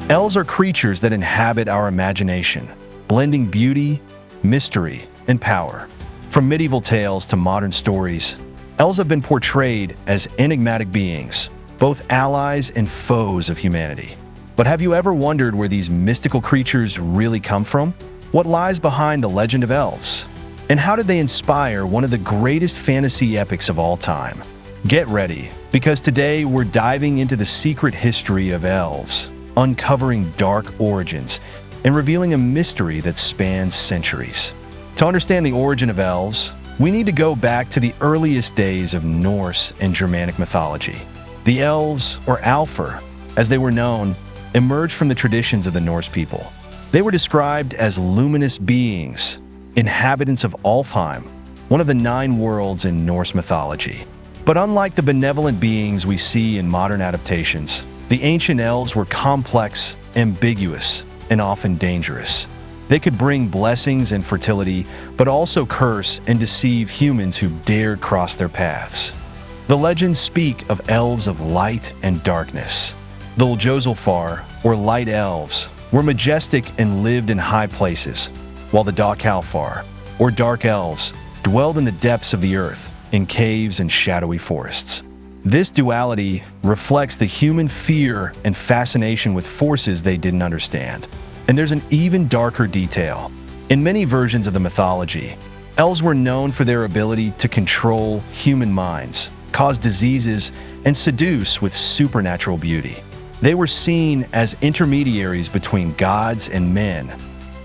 Elves are creatures that inhabit our imagination, blending beauty, mystery, and power. From medieval tales to modern stories, elves have been portrayed as enigmatic beings, both allies and foes of humanity. But have you ever wondered where these mystical creatures really come from? What lies behind the legend of elves? And how did they inspire one of the greatest fantasy epics of all time? Get ready, because today we're diving into the secret history of elves, uncovering dark origins, and revealing a mystery that spans centuries. To understand the origin of elves, we need to go back to the earliest days of Norse and Germanic mythology. The elves, or Alfar, as they were known, emerged from the traditions of the Norse people. They were described as luminous beings, inhabitants of Alfheim, one of the 9 worlds in Norse mythology. But unlike the benevolent beings we see in modern adaptations, the ancient elves were complex, ambiguous, and often dangerous. They could bring blessings and fertility, but also curse and deceive humans who dared cross their paths. The legends speak of elves of light and darkness. The Ljosalfar, or light elves, were majestic and lived in high places, while the Dalkalfar, or dark elves, dwelled in the depths of the earth, in caves and shadowy forests. This duality reflects the human fear and fascination with forces they didn't understand. And there's an even darker detail. In many versions of the mythology, elves were known for their ability to control human minds, cause diseases, and seduce with supernatural beauty. They were seen as intermediaries between gods and men,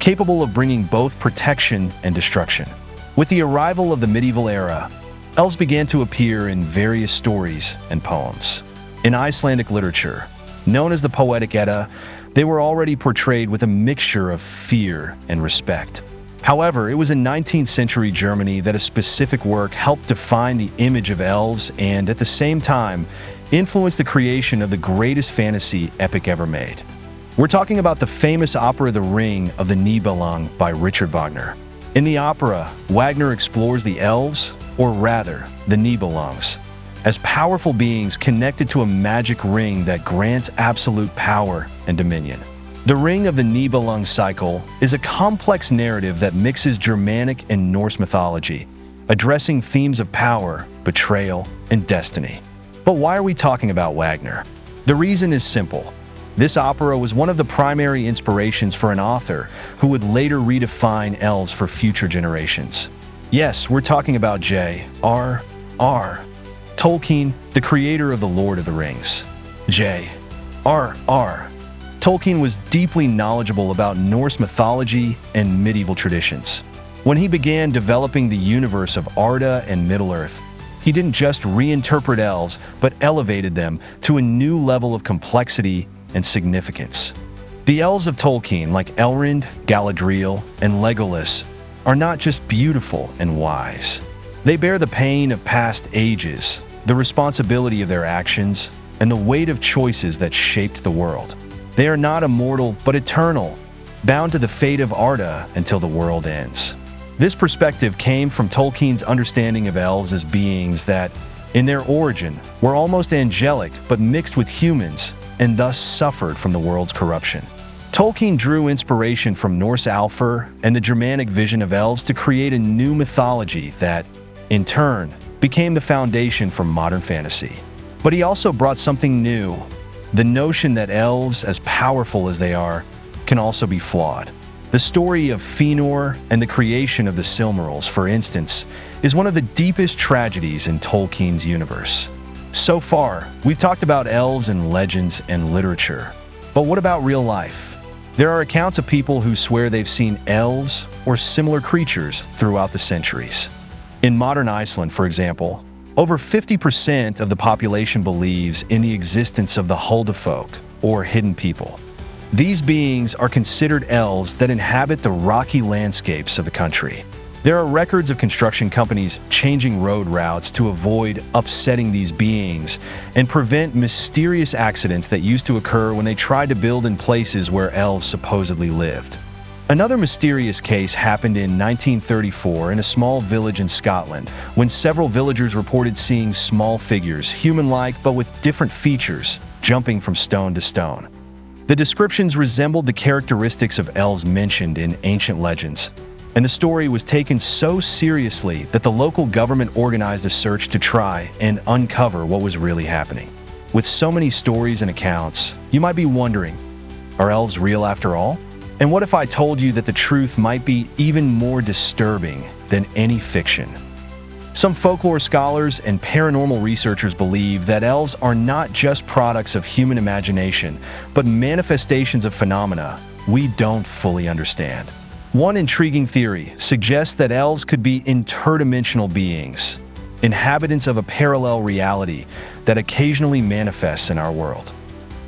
capable of bringing both protection and destruction. With the arrival of the medieval era, elves began to appear in various stories and poems. In Icelandic literature, known as the Poetic Edda, they were already portrayed with a mixture of fear and respect. However, it was in 19th century Germany that a specific work helped define the image of elves and, at the same time, influenced the creation of the greatest fantasy epic ever made. We're talking about the famous opera The Ring of the Nibelung by Richard Wagner. In the opera, Wagner explores the elves, or rather, the Nibelungs, as powerful beings connected to a magic ring that grants absolute power and dominion. The Ring of the Nibelung cycle is a complex narrative that mixes Germanic and Norse mythology, addressing themes of power, betrayal, and destiny. But why are we talking about Wagner? The reason is simple. This opera was one of the primary inspirations for an author who would later redefine elves for future generations. Yes, we're talking about J.R.R. Tolkien, the creator of The Lord of the Rings. J.R.R. Tolkien was deeply knowledgeable about Norse mythology and medieval traditions. When he began developing the universe of Arda and Middle-earth, he didn't just reinterpret elves, but elevated them to a new level of complexity and significance. The elves of Tolkien, like Elrond, Galadriel, and Legolas, are not just beautiful and wise. They bear the pain of past ages, the responsibility of their actions, and the weight of choices that shaped the world. They are not immortal, but eternal, bound to the fate of Arda until the world ends. This perspective came from Tolkien's understanding of elves as beings that, in their origin, were almost angelic but mixed with humans, and thus suffered from the world's corruption. Tolkien drew inspiration from Norse Alfar and the Germanic vision of elves to create a new mythology that, in turn, became the foundation for modern fantasy. But he also brought something new, the notion that elves, as powerful as they are, can also be flawed. The story of Fëanor and the creation of the Silmarils, for instance, is one of the deepest tragedies in Tolkien's universe. So far, we've talked about elves and legends and literature. But what about real life? There are accounts of people who swear they've seen elves or similar creatures throughout the centuries. In modern Iceland, for example, over 50% of the population believes in the existence of the Huldufolk, or hidden people. These beings are considered elves that inhabit the rocky landscapes of the country. There are records of construction companies changing road routes to avoid upsetting these beings and prevent mysterious accidents that used to occur when they tried to build in places where elves supposedly lived. Another mysterious case happened in 1934 in a small village in Scotland, when several villagers reported seeing small figures, human-like but with different features, jumping from stone to stone. The descriptions resembled the characteristics of elves mentioned in ancient legends, and the story was taken so seriously that the local government organized a search to try and uncover what was really happening. With so many stories and accounts, you might be wondering, are elves real after all? And what if I told you that the truth might be even more disturbing than any fiction? Some folklore scholars and paranormal researchers believe that elves are not just products of human imagination, but manifestations of phenomena we don't fully understand. One intriguing theory suggests that elves could be interdimensional beings, inhabitants of a parallel reality that occasionally manifests in our world.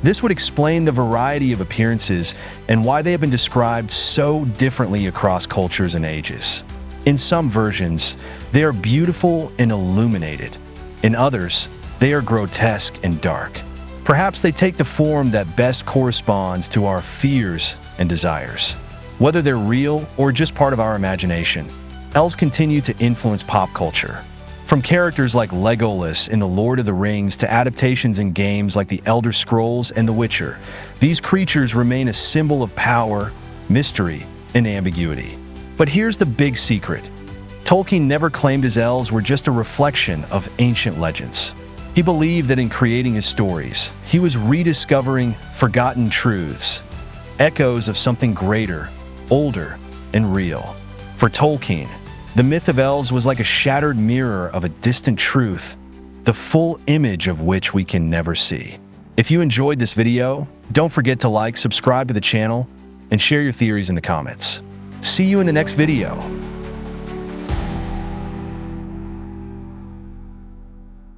This would explain the variety of appearances and why they have been described so differently across cultures and ages. In some versions, they are beautiful and illuminated. In others, they are grotesque and dark. Perhaps they take the form that best corresponds to our fears and desires. Whether they're real or just part of our imagination, elves continue to influence pop culture. From characters like Legolas in The Lord of the Rings to adaptations in games like The Elder Scrolls and The Witcher, these creatures remain a symbol of power, mystery, and ambiguity. But here's the big secret. Tolkien never claimed his elves were just a reflection of ancient legends. He believed that in creating his stories, he was rediscovering forgotten truths, echoes of something greater, older, and real. For Tolkien, the myth of elves was like a shattered mirror of a distant truth, the full image of which we can never see. If you enjoyed this video, don't forget to like, subscribe to the channel, and share your theories in the comments. See you in the next video.